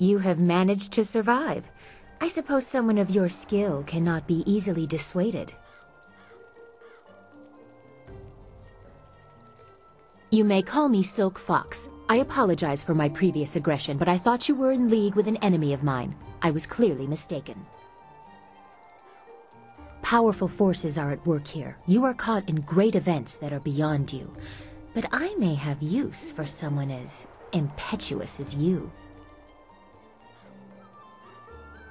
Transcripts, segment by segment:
You have managed to survive. I suppose someone of your skill cannot be easily dissuaded. You may call me Silk Fox. I apologize for my previous aggression, but I thought you were in league with an enemy of mine. I was clearly mistaken. Powerful forces are at work here. You are caught in great events that are beyond you. But I may have use for someone as impetuous as you.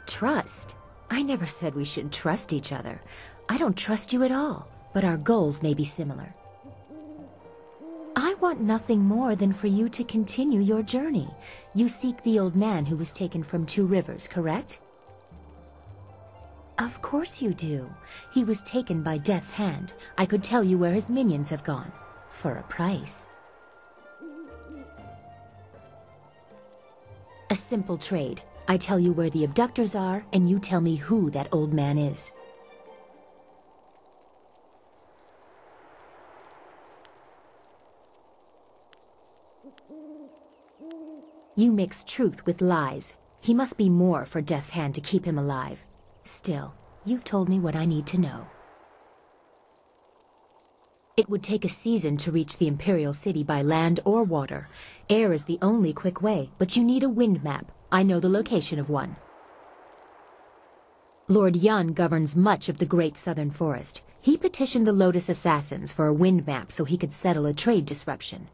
Trust? I never said we should trust each other. I don't trust you at all, but our goals may be similar. I want nothing more than for you to continue your journey. You seek the old man who was taken from Two Rivers, correct? Of course you do. He was taken by Death's hand. I could tell you where his minions have gone. For a price. A simple trade. I tell you where the abductors are, and you tell me who that old man is. You mix truth with lies. He must be more for Death's hand to keep him alive. Still, you've told me what I need to know. It would take a season to reach the Imperial City by land or water. Air is the only quick way, but you need a wind map. I know the location of one. Lord Yun governs much of the Great Southern Forest. He petitioned the Lotus Assassins for a wind map so he could settle a trade disruption.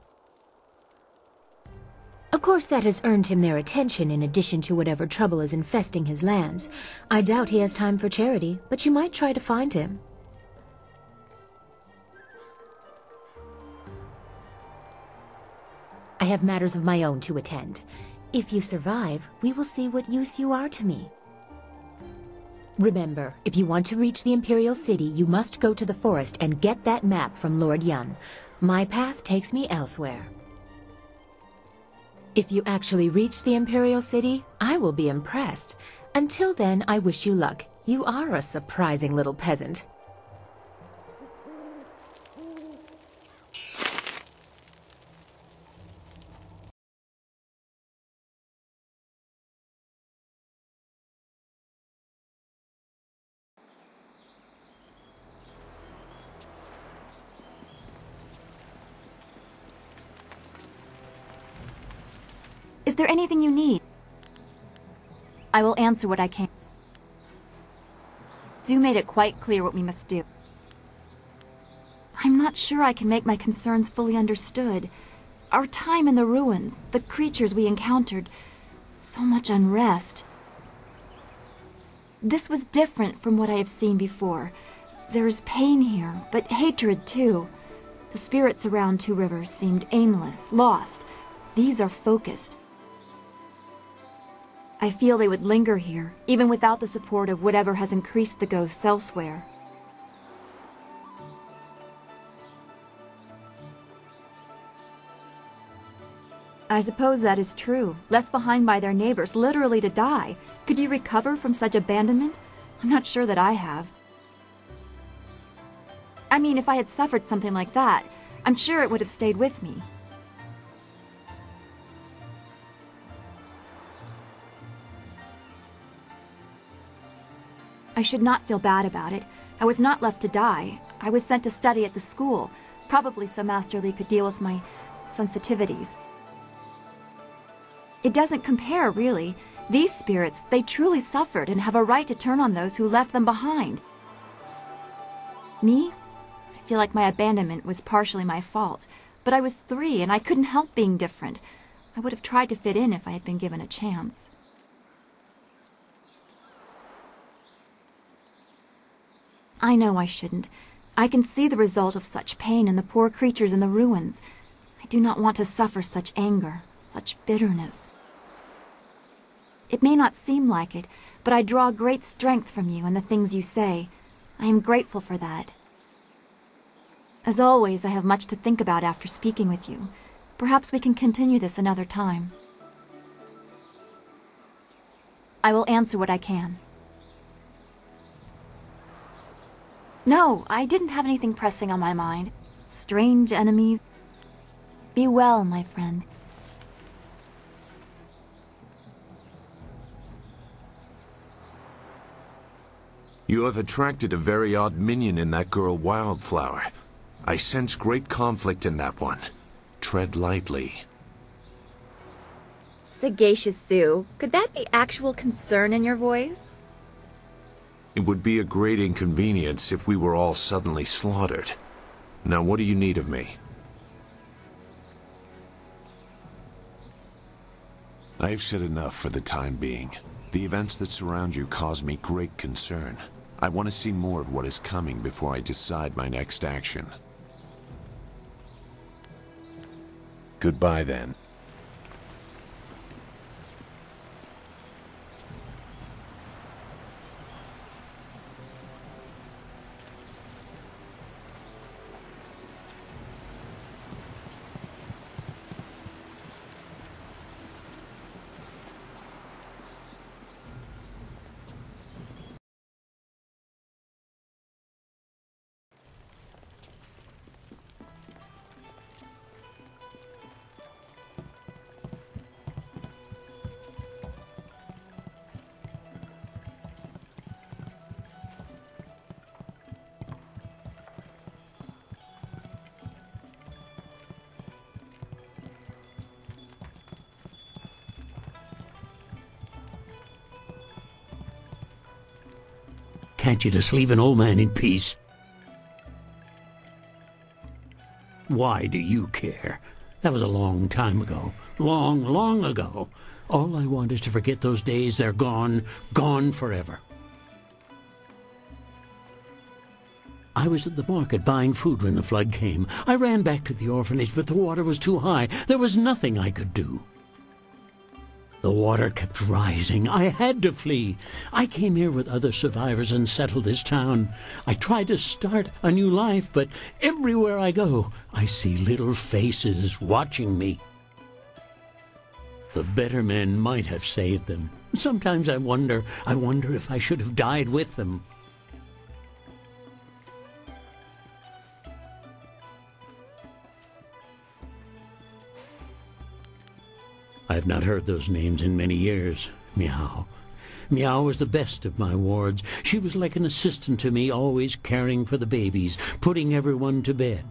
Of course, that has earned him their attention in addition to whatever trouble is infesting his lands. I doubt he has time for charity, but you might try to find him. I have matters of my own to attend. If you survive, we will see what use you are to me. Remember, if you want to reach the Imperial City, you must go to the forest and get that map from Lord Yun. My path takes me elsewhere. If you actually reach the Imperial City, I will be impressed. Until then, I wish you luck. You are a surprising little peasant. Is there anything you need? I will answer what I can. Zu made it quite clear what we must do. I'm not sure I can make my concerns fully understood. Our time in the ruins, the creatures we encountered, so much unrest. This was different from what I have seen before. There is pain here, but hatred too. The spirits around Two Rivers seemed aimless, lost. These are focused. I feel they would linger here, even without the support of whatever has increased the ghosts elsewhere. I suppose that is true. Left behind by their neighbors, literally to die. Could you recover from such abandonment? I'm not sure that I have. I mean, if I had suffered something like that, I'm sure it would have stayed with me. I should not feel bad about it. I was not left to die. I was sent to study at the school, probably so Master Li could deal with my sensitivities. It doesn't compare, really. These spirits, they truly suffered and have a right to turn on those who left them behind. Me? I feel like my abandonment was partially my fault, but I was 3 and I couldn't help being different. I would have tried to fit in if I had been given a chance. I know I shouldn't. I can see the result of such pain in the poor creatures in the ruins. I do not want to suffer such anger, such bitterness. It may not seem like it, but I draw great strength from you and the things you say. I am grateful for that. As always, I have much to think about after speaking with you. Perhaps we can continue this another time. I will answer what I can. No, I didn't have anything pressing on my mind. Strange enemies. Be well, my friend. You have attracted a very odd minion in that girl Wildflower. I sense great conflict in that one. Tread lightly. Sagacious Sue, could that be actual concern in your voice? It would be a great inconvenience if we were all suddenly slaughtered. Now, what do you need of me? I've said enough for the time being. The events that surround you cause me great concern. I want to see more of what is coming before I decide my next action. Goodbye, then. Can't you just leave an old man in peace? Why do you care? That was a long time ago. Long, long ago. All I want is to forget those days. They're gone. Gone forever. I was at the market buying food when the flood came. I ran back to the orphanage, but the water was too high. There was nothing I could do. The water kept rising. I had to flee. I came here with other survivors and settled this town. I tried to start a new life, but everywhere I go, I see little faces watching me. The better men might have saved them. Sometimes I wonder if I should have died with them. I have not heard those names in many years. Meow. Meow was the best of my wards. She was like an assistant to me, always caring for the babies, putting everyone to bed.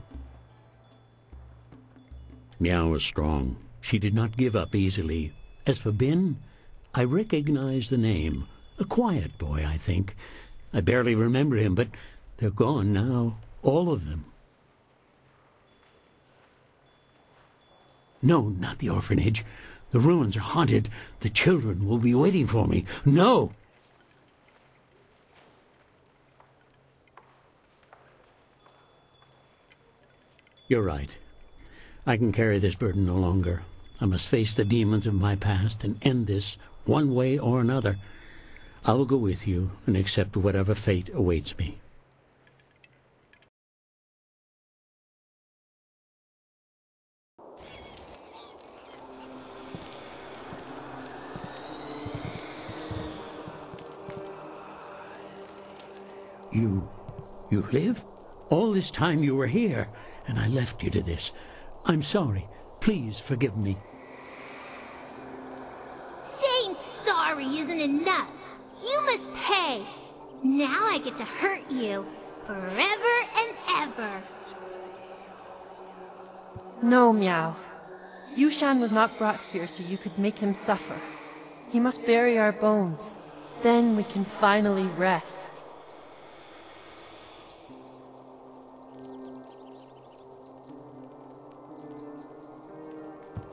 Meow was strong. She did not give up easily. As for Bin, I recognize the name. A quiet boy, I think. I barely remember him, but they're gone now. All of them. No, not the orphanage. The ruins are haunted. The children will be waiting for me. No! You're right. I can carry this burden no longer. I must face the demons of my past and end this one way or another. I will go with you and accept whatever fate awaits me. You live? All this time you were here, and I left you to this. I'm sorry. Please forgive me. Saying sorry isn't enough. You must pay. Now I get to hurt you. Forever and ever. No, Meow. Yushan was not brought here so you could make him suffer. He must bury our bones. Then we can finally rest.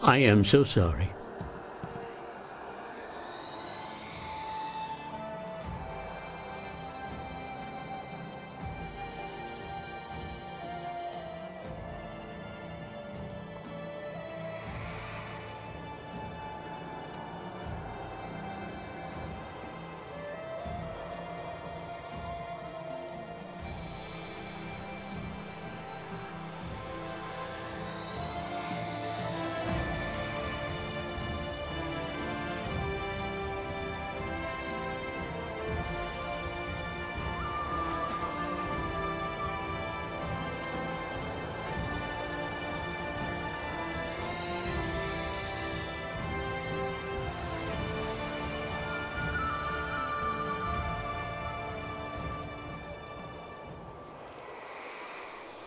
I am so sorry.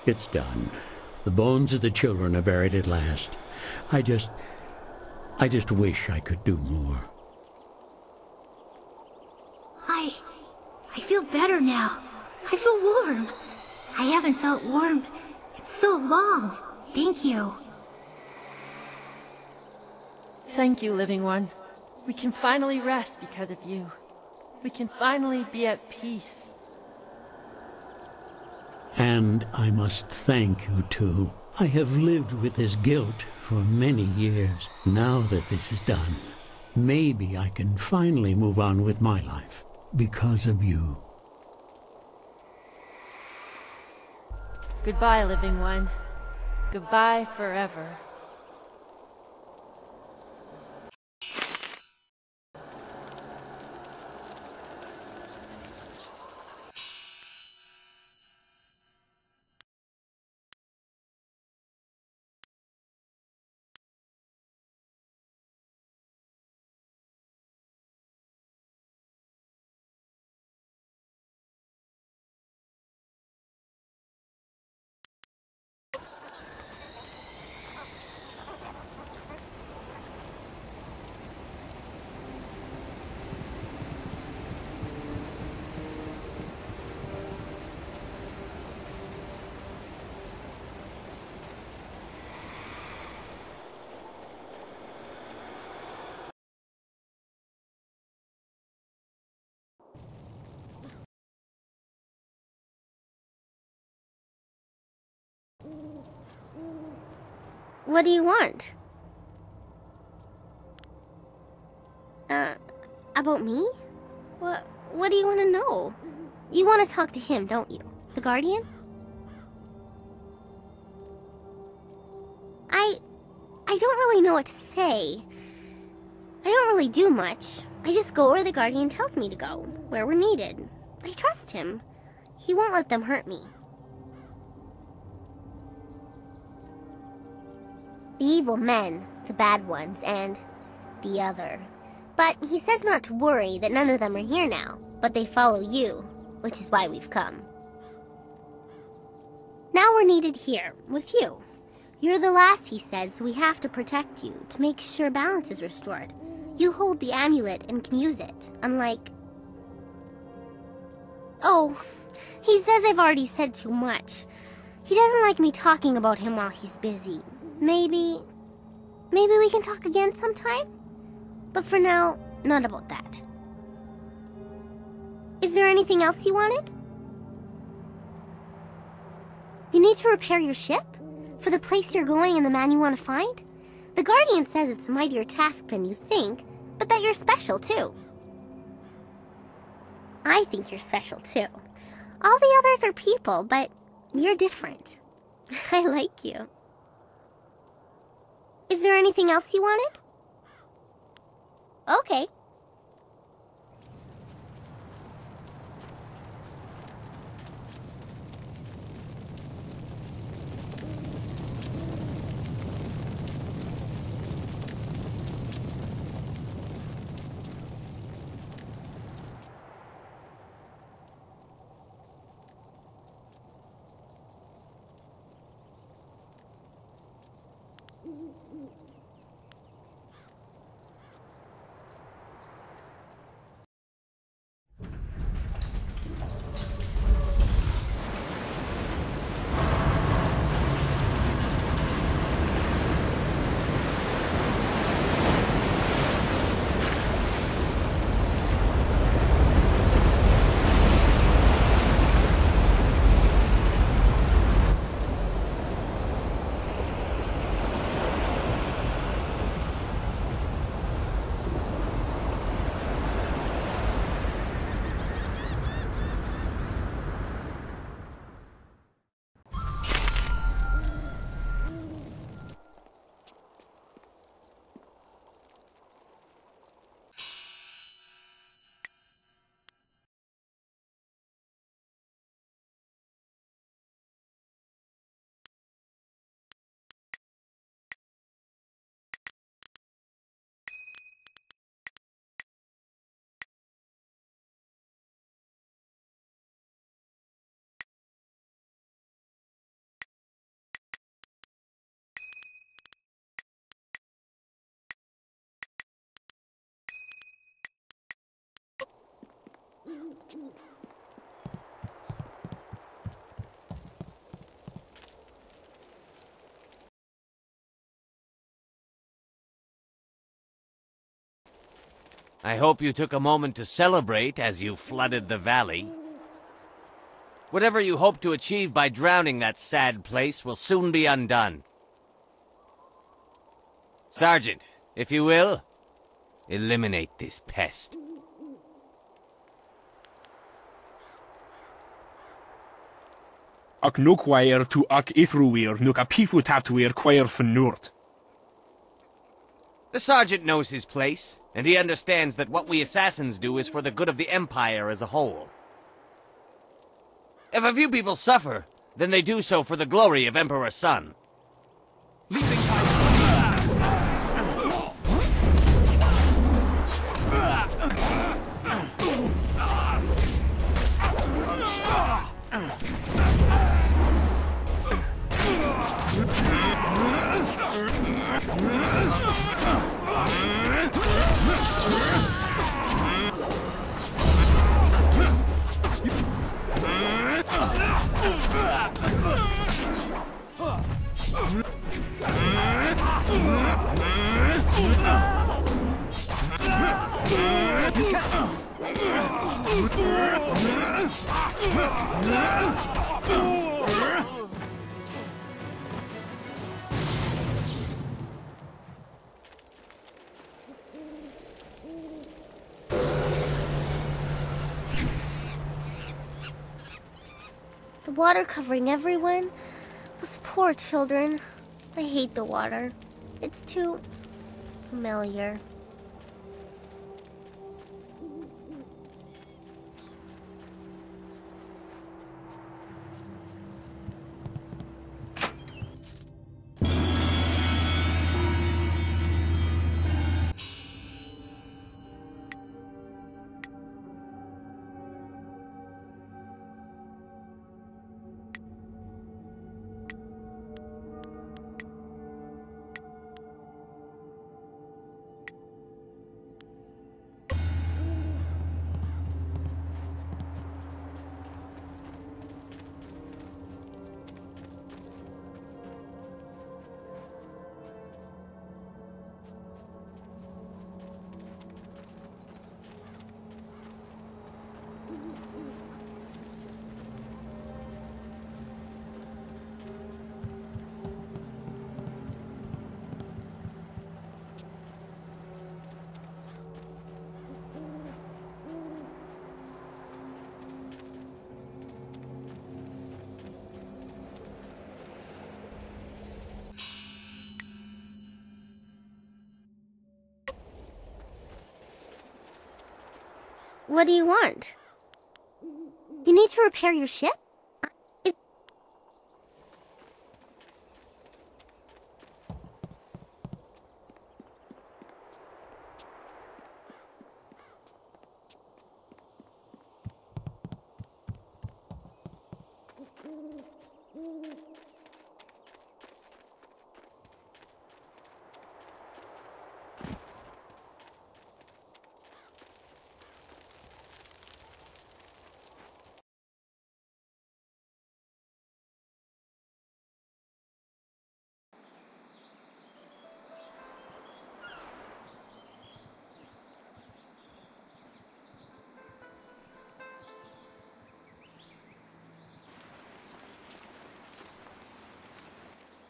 It's done. The bones of the children are buried at last. I just wish I could do more. I feel better now. I feel warm. I haven't felt warm in so long. Thank you. Thank you, Living One. We can finally rest because of you. We can finally be at peace. And I must thank you, too. I have lived with this guilt for many years. Now that this is done, maybe I can finally move on with my life. Because of you. Goodbye, Living One. Goodbye forever. What do you want? About me? What do you want to know? You want to talk to him, don't you? The Guardian? I don't really know what to say. I don't really do much. I just go where the Guardian tells me to go, where we're needed. I trust him. He won't let them hurt me. The evil men, the bad ones, and the other. But he says not to worry, that none of them are here now, but they follow you, which is why we've come. Now we're needed here, with you. You're the last, he says, so we have to protect you, to make sure balance is restored. You hold the amulet and can use it, unlike... Oh, he says I've already said too much. He doesn't like me talking about him while he's busy. Maybe we can talk again sometime? But for now, not about that. Is there anything else you wanted? You need to repair your ship? For the place you're going and the man you want to find? The Guardian says it's a mightier task than you think, but that you're special too. I think you're special too. All the others are people, but you're different. I like you. Is there anything else you wanted? Okay. I hope you took a moment to celebrate as you flooded the valley. Whatever you hope to achieve by drowning that sad place will soon be undone. Sergeant, if you will, eliminate this pest. Ac no quair to ac ithruir nuk a pifu taptuir quair fnurt. The sergeant knows his place, and he understands that what we assassins do is for the good of the Empire as a whole. If a few people suffer, then they do so for the glory of Emperor Sun. The water covering everyone? Those poor children. I hate the water. It's too familiar. What do you want? You need to repair your ship?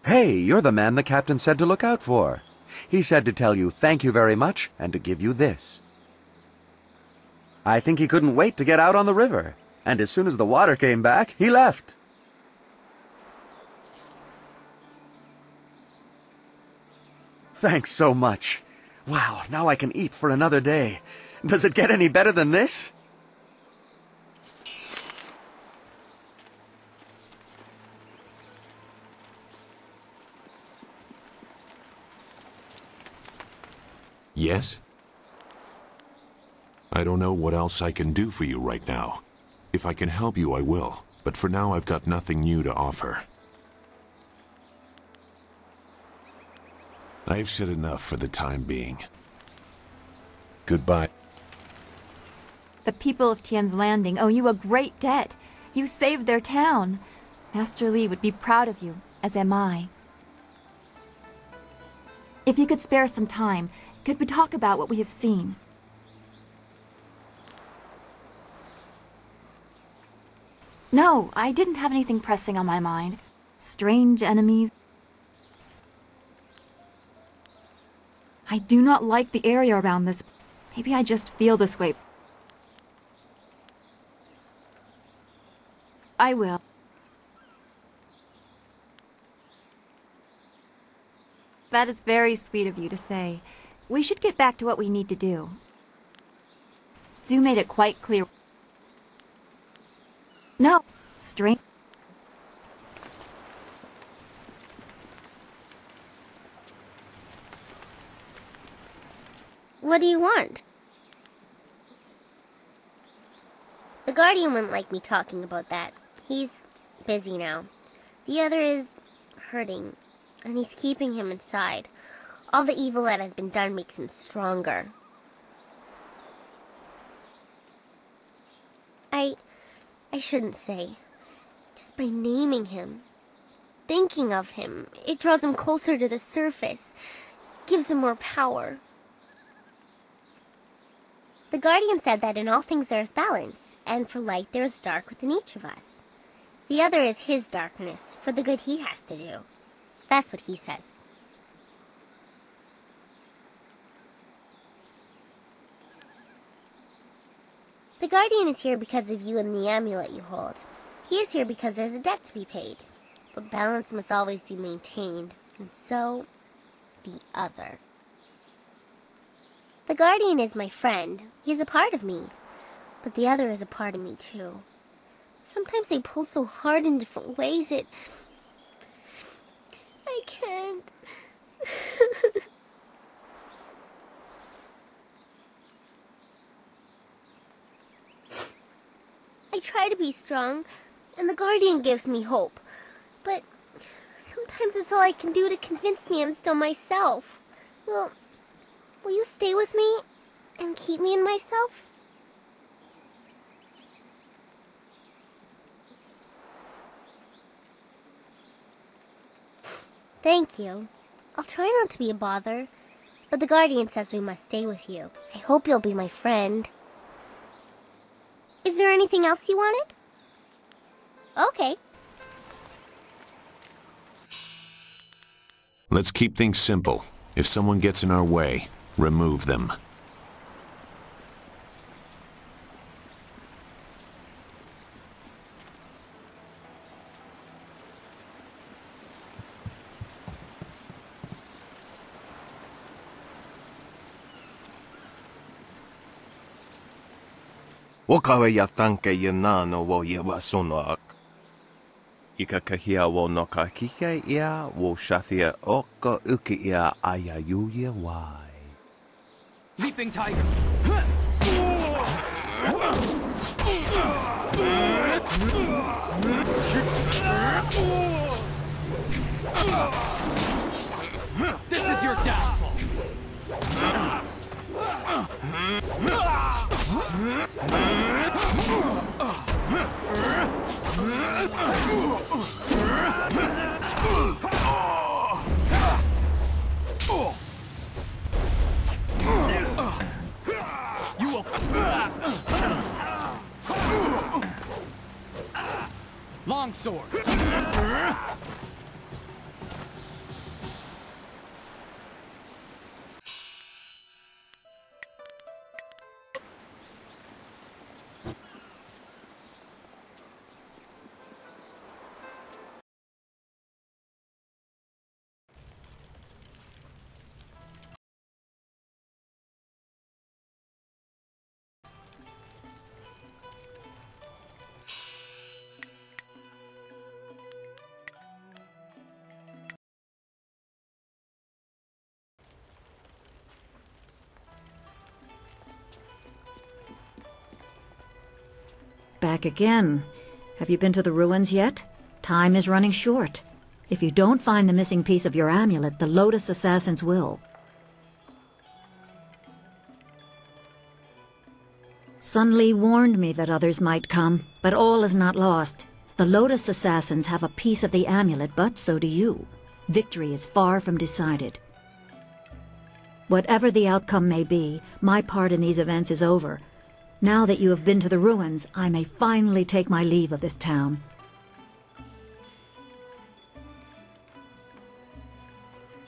Hey, you're the man the captain said to look out for. He said to tell you thank you very much and to give you this. I think he couldn't wait to get out on the river, and as soon as the water came back, he left. Thanks so much. Wow, now I can eat for another day. Does it get any better than this? Yes? I don't know what else I can do for you right now. If I can help you, I will. But for now, I've got nothing new to offer. I've said enough for the time being. Goodbye. The people of Tian's Landing owe you a great debt. You saved their town. Master Li would be proud of you, as am I. If you could spare some time, could we talk about what we have seen? No, I didn't have anything pressing on my mind. Strange enemies. I do not like the area around this. Maybe I just feel this way. I will. That is very sweet of you to say. We should get back to what we need to do. Zhu made it quite clear. No, strange. What do you want? The Guardian wouldn't like me talking about that. He's busy now. The other is hurting, and he's keeping him inside. All the evil that has been done makes him stronger. I shouldn't say. Just by naming him, thinking of him, it draws him closer to the surface, gives him more power. The Guardian said that in all things there is balance, and for light there is dark within each of us. The other is his darkness, for the good he has to do. That's what he says. The Guardian is here because of you and the amulet you hold. He is here because there's a debt to be paid. But balance must always be maintained, and so, the other. The Guardian is my friend. He is a part of me. But the other is a part of me too. Sometimes they pull so hard in different ways, I can't. I try to be strong, and the Guardian gives me hope. But sometimes it's all I can do to convince me I'm still myself. Will you stay with me and keep me in myself? Thank you. I'll try not to be a bother, but the Guardian says we must stay with you. I hope you'll be my friend. Is there anything else you wanted? Okay. Let's keep things simple. If someone gets in our way, remove them. Wakawe ya tanke ya nano wo ya wasonoak. Ika kahia wo no ka kike ia wo shathia oko uki ia ayayuya wai. Leaping tiger. This is your downfall. You will. Long sword. Back again. Have you been to the ruins yet? Time is running short. If you don't find the missing piece of your amulet, the Lotus Assassins will. Sun Li warned me that others might come, but all is not lost. The Lotus Assassins have a piece of the amulet, but so do you. Victory is far from decided. Whatever the outcome may be, my part in these events is over. Now that you have been to the ruins, I may finally take my leave of this town.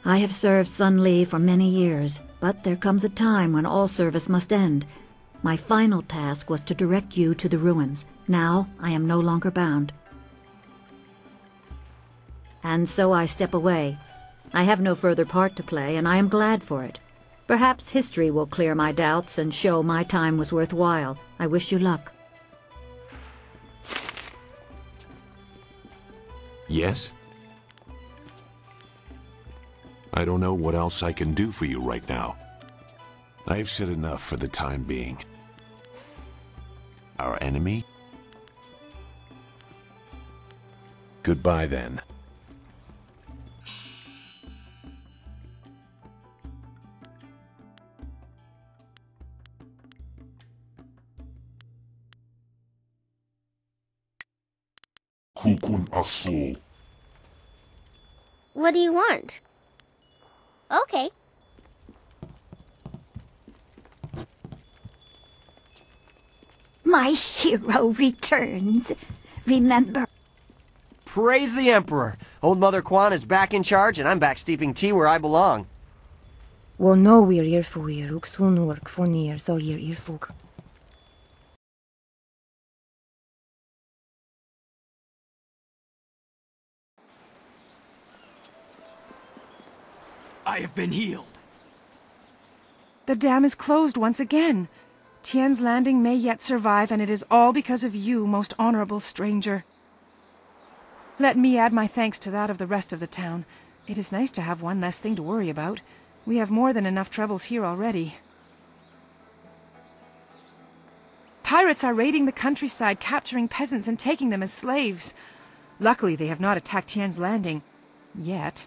I have served Sun Li for many years, but there comes a time when all service must end. My final task was to direct you to the ruins. Now I am no longer bound. And so I step away. I have no further part to play, and I am glad for it. Perhaps history will clear my doubts and show my time was worthwhile. I wish you luck. Yes? I don't know what else I can do for you right now. I've said enough for the time being. Our enemy? Goodbye then. Kukun Asul. What do you want? Okay. My hero returns. Remember. Praise the Emperor. Old Mother Quan is back in charge, and I'm back steeping tea where I belong. I have been healed. The dam is closed once again. Tien's Landing may yet survive, and it is all because of you, most honorable stranger. Let me add my thanks to that of the rest of the town. It is nice to have one less thing to worry about. We have more than enough troubles here already. Pirates are raiding the countryside, capturing peasants and taking them as slaves. Luckily, they have not attacked Tien's Landing. Yet.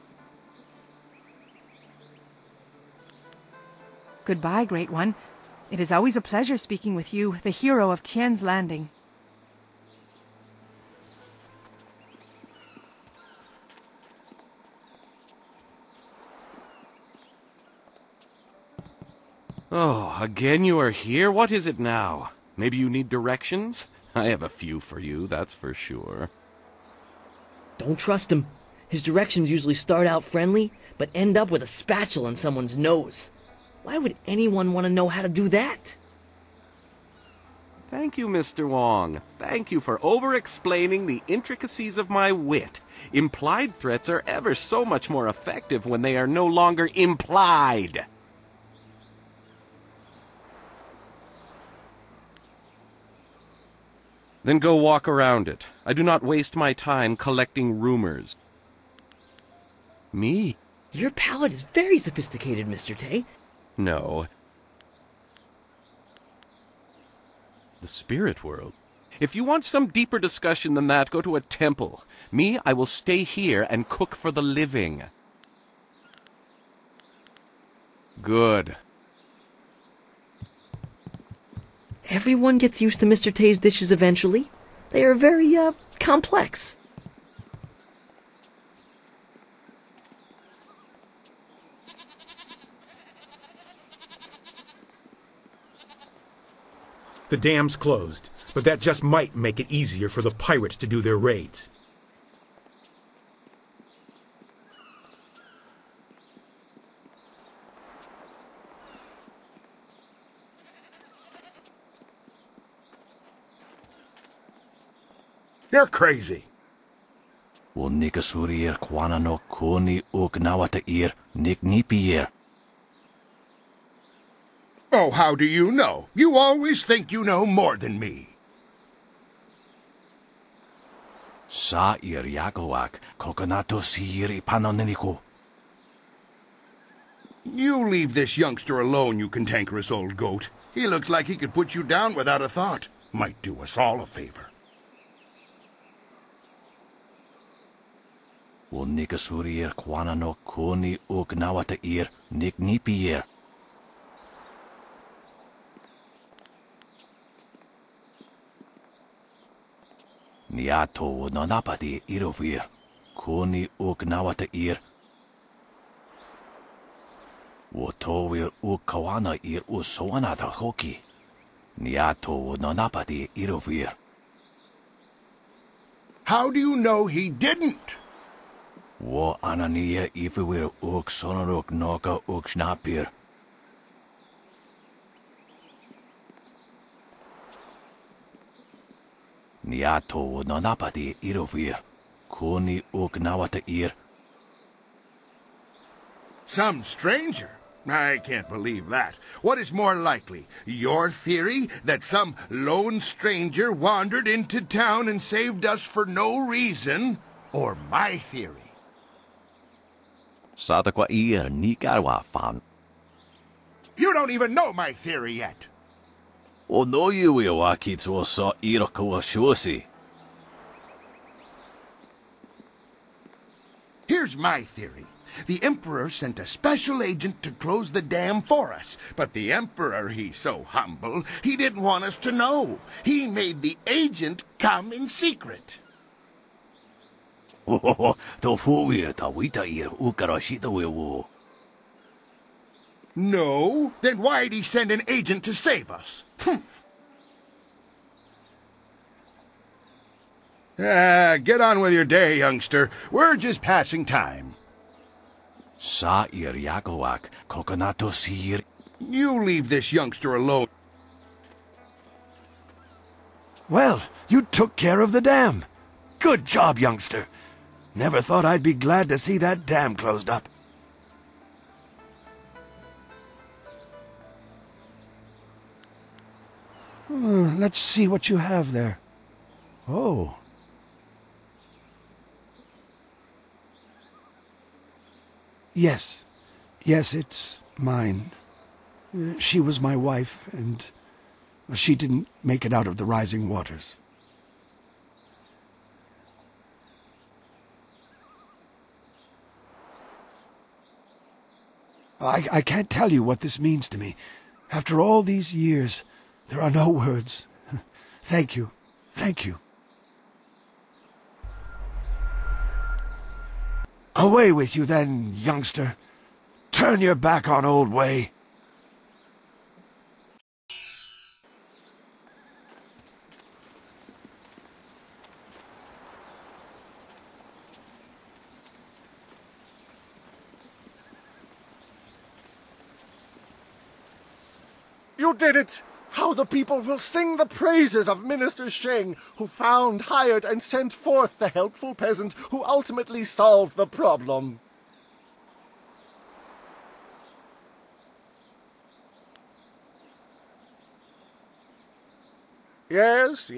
Goodbye, Great One. It is always a pleasure speaking with you, the hero of Tien's Landing. Oh, again you are here? What is it now? Maybe you need directions? I have a few for you, that's for sure. Don't trust him. His directions usually start out friendly, but end up with a spatula in someone's nose. Why would anyone want to know how to do that? Thank you, Mr. Wong. Thank you for over-explaining the intricacies of my wit. Implied threats are ever so much more effective when they are no longer implied. Then go walk around it. I do not waste my time collecting rumors. Me? Your palate is very sophisticated, Mr. Tay. No. The spirit world. If you want some deeper discussion than that, go to a temple. Me, I will stay here and cook for the living. Good. Everyone gets used to Mr. Tay's dishes eventually. They are very, complex. The dam's closed, but that just might make it easier for the pirates to do their raids. You're crazy. O nikasurier kwana no koni oknawata ir niknipier. Oh, how do you know? You always think you know more than me. Sa ir yakowak kokonato siri panoneniko. You leave this youngster alone, you cantankerous old goat. He looks like he could put you down without a thought. Might do us all a favor. O nikasurier kwana no koni oknawata ir niknipier. Niato nonapati irovir. Kuni ugnawata ir. Wotovir ukawana ir usoanata hoki. Niato nonapati irovir. How do you know he didn't? Wo anania ifewir sonoruk noka snapir. Niato nonapati irovir. Kuni ugnawata ir. Some stranger? I can't believe that. What is more likely, your theory that some lone stranger wandered into town and saved us for no reason, or my theory? Satakwa ir nikarwa fan. You don't even know my theory yet. O no yuwa kitsuo sa irokawa shusi. Here's my theory. The Emperor sent a special agent to close the dam for us. But the Emperor, he's so humble, he didn't want us to know. He made the agent come in secret. No, then why'd he send an agent to save us? Get on with your day, youngster. We're just passing time. Sa'ir yakowak, kokonato sir. You leave this youngster alone. Well, you took care of the dam. Good job, youngster. Never thought I'd be glad to see that dam closed up. Let's see what you have there. Oh. Yes. Yes, it's mine. She was my wife, and she didn't make it out of the rising waters. I can't tell you what this means to me. After all these years, there are no words. Thank you. Thank you. Away with you then, youngster. Turn your back on old way. You did it! How the people will sing the praises of Minister Sheng, who found, hired, and sent forth the helpful peasant who ultimately solved the problem. Yes,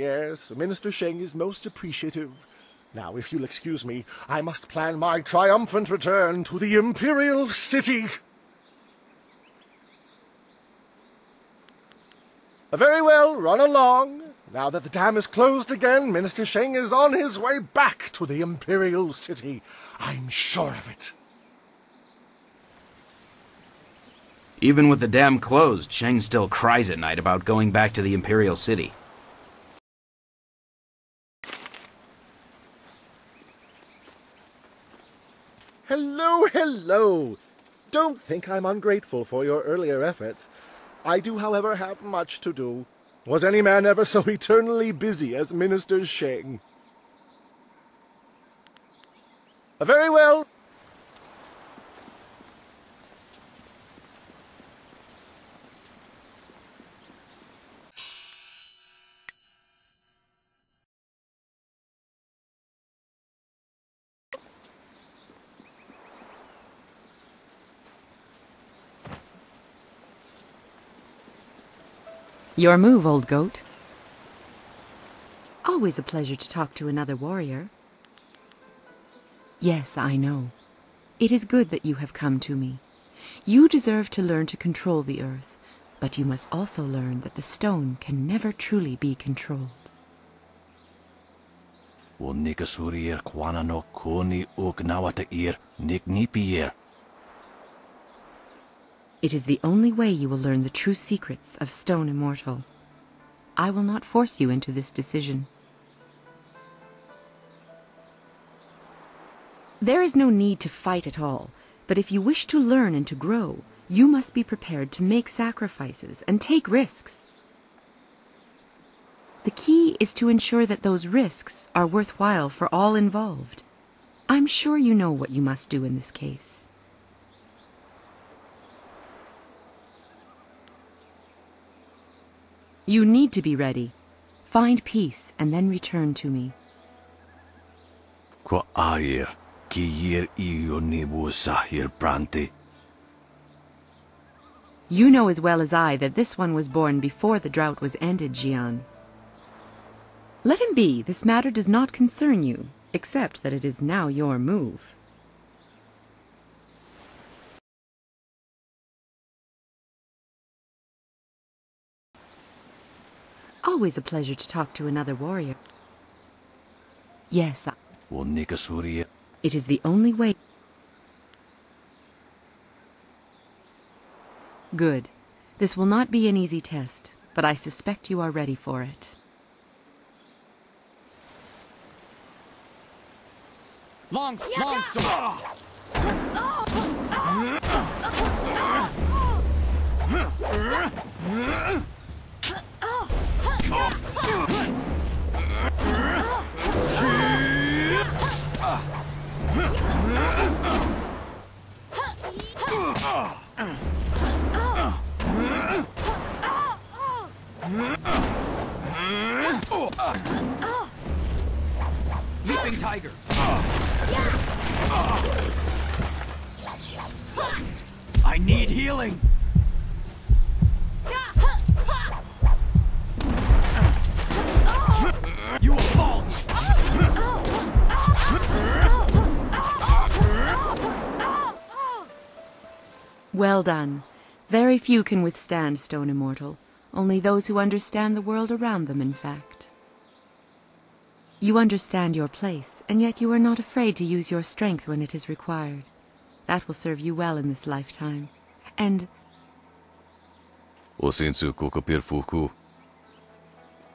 Minister Sheng is most appreciative. Now, if you'll excuse me, I must plan my triumphant return to the Imperial City. Very well, run along. Now that the dam is closed again, Minister Sheng is on his way back to the Imperial City. I'm sure of it. Even with the dam closed, Sheng still cries at night about going back to the Imperial City. Hello. Don't think I'm ungrateful for your earlier efforts. I do, however, have much to do. Was any man ever so eternally busy as Minister Sheng? Very well. Your move, old goat. Always a pleasure to talk to another warrior. Yes, I know. It is good that you have come to me. You deserve to learn to control the earth, but you must also learn that the stone can never truly be controlled. It is the only way you will learn the true secrets of Stone Immortal. I will not force you into this decision. There is no need to fight at all, but if you wish to learn and to grow, you must be prepared to make sacrifices and take risks. The key is to ensure that those risks are worthwhile for all involved. I'm sure you know what you must do in this case. You need to be ready. Find peace and then return to me. Qua air, ki yer io nebusa hier brante. You know as well as I that this one was born before the drought was ended, Jian. Let him be. This matter does not concern you, except that it is now your move. Always a pleasure to talk to another warrior. Yes, it is the only way. Good. This will not be an easy test, but I suspect you are ready for it. Long sword! Leaping tiger! I need healing! You will fall! Well done. Very few can withstand Stone Immortal. Only those who understand the world around them, in fact. You understand your place, and yet you are not afraid to use your strength when it is required. That will serve you well in this lifetime. And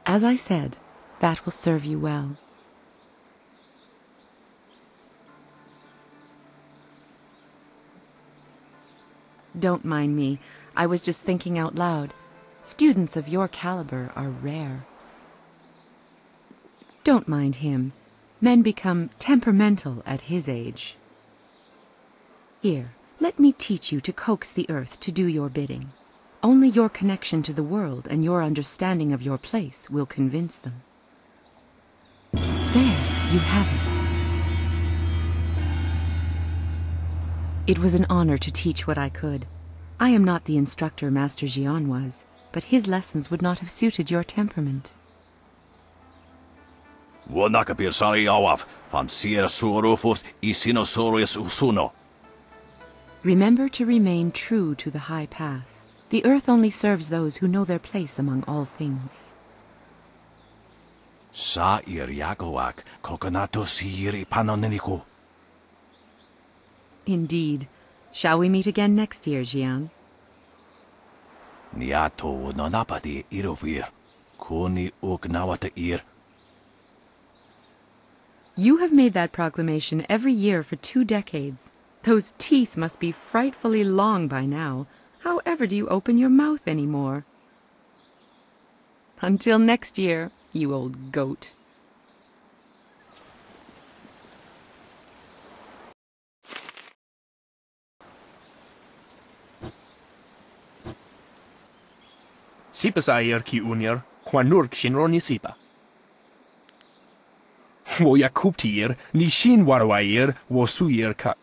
as I said, that will serve you well. Don't mind me. I was just thinking out loud. Students of your caliber are rare. Don't mind him. Men become temperamental at his age. Here, let me teach you to coax the earth to do your bidding. Only your connection to the world and your understanding of your place will convince them. There, you have it. It was an honor to teach what I could. I am not the instructor Master Jian was, but his lessons would not have suited your temperament. Remember to remain true to the high path. The earth only serves those who know their place among all things. Indeed. Shall we meet again next year, Jian? You have made that proclamation every year for 2 decades. Those teeth must be frightfully long by now. How ever do you open your mouth anymore? Until next year, you old goat. Sipas air ki unir, quanurk shinroni sipa. Wo yakuptir, ni shin warwair, wo suir ka.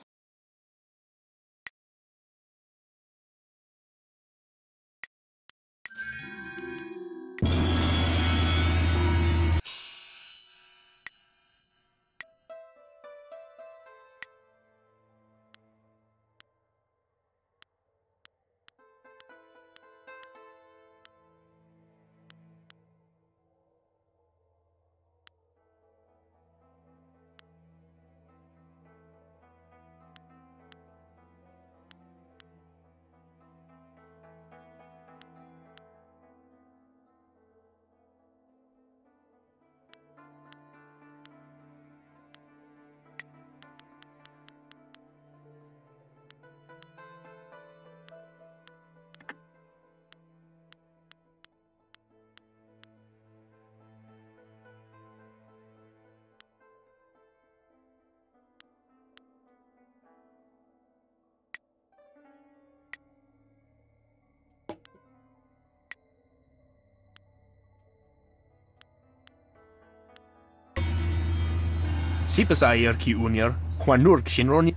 Sipasayer ki unir, Quanurk Shinron.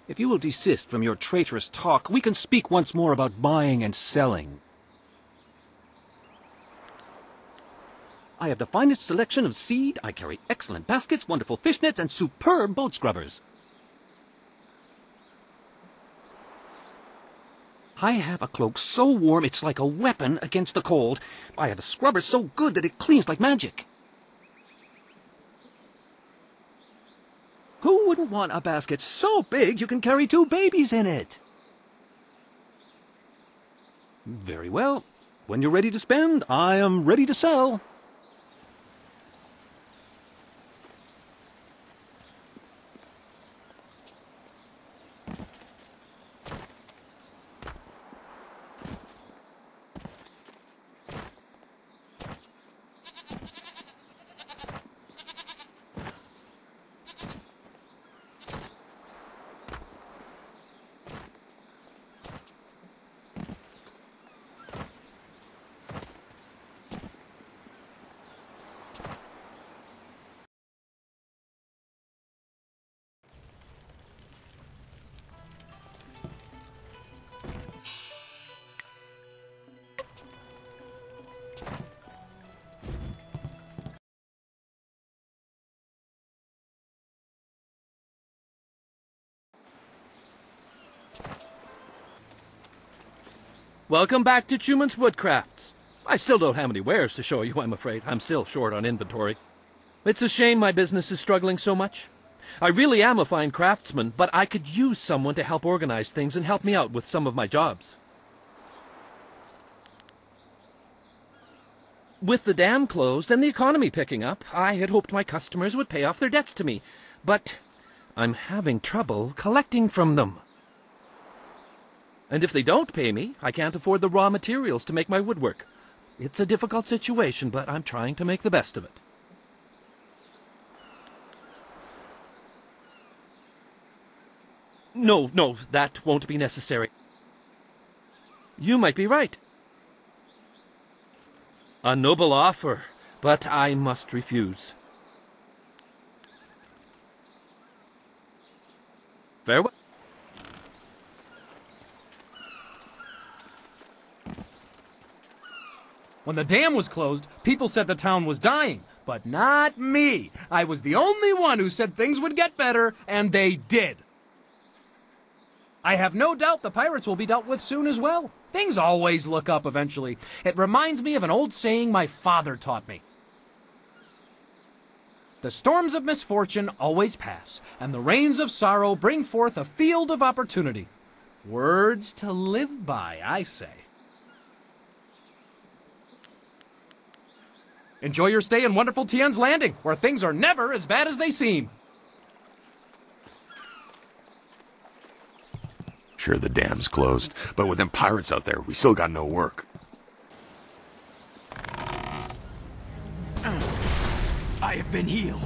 If you will desist from your traitorous talk, we can speak once more about buying and selling. I have the finest selection of seed, I carry excellent baskets, wonderful fish nets, and superb boat scrubbers. I have a cloak so warm it's like a weapon against the cold. I have a scrubber so good that it cleans like magic. Who wouldn't want a basket so big you can carry 2 babies in it? Very well. When you're ready to spend, I am ready to sell. Welcome back to Chuman's Woodcrafts. I still don't have any wares to show you, I'm afraid. I'm still short on inventory. It's a shame my business is struggling so much. I really am a fine craftsman, but I could use someone to help organize things and help me out with some of my jobs. With the dam closed and the economy picking up, I had hoped my customers would pay off their debts to me. But I'm having trouble collecting from them. And if they don't pay me, I can't afford the raw materials to make my woodwork. It's a difficult situation, but I'm trying to make the best of it. No, that won't be necessary. You might be right. A noble offer, but I must refuse. Farewell. When the dam was closed, people said the town was dying, but not me. I was the only one who said things would get better, and they did. I have no doubt the pirates will be dealt with soon as well. Things always look up eventually. It reminds me of an old saying my father taught me. The storms of misfortune always pass, and the rains of sorrow bring forth a field of opportunity. Words to live by, I say. Enjoy your stay in wonderful Tien's Landing, where things are never as bad as they seem. Sure, the dam's closed, but with them pirates out there, we still got no work. I have been healed.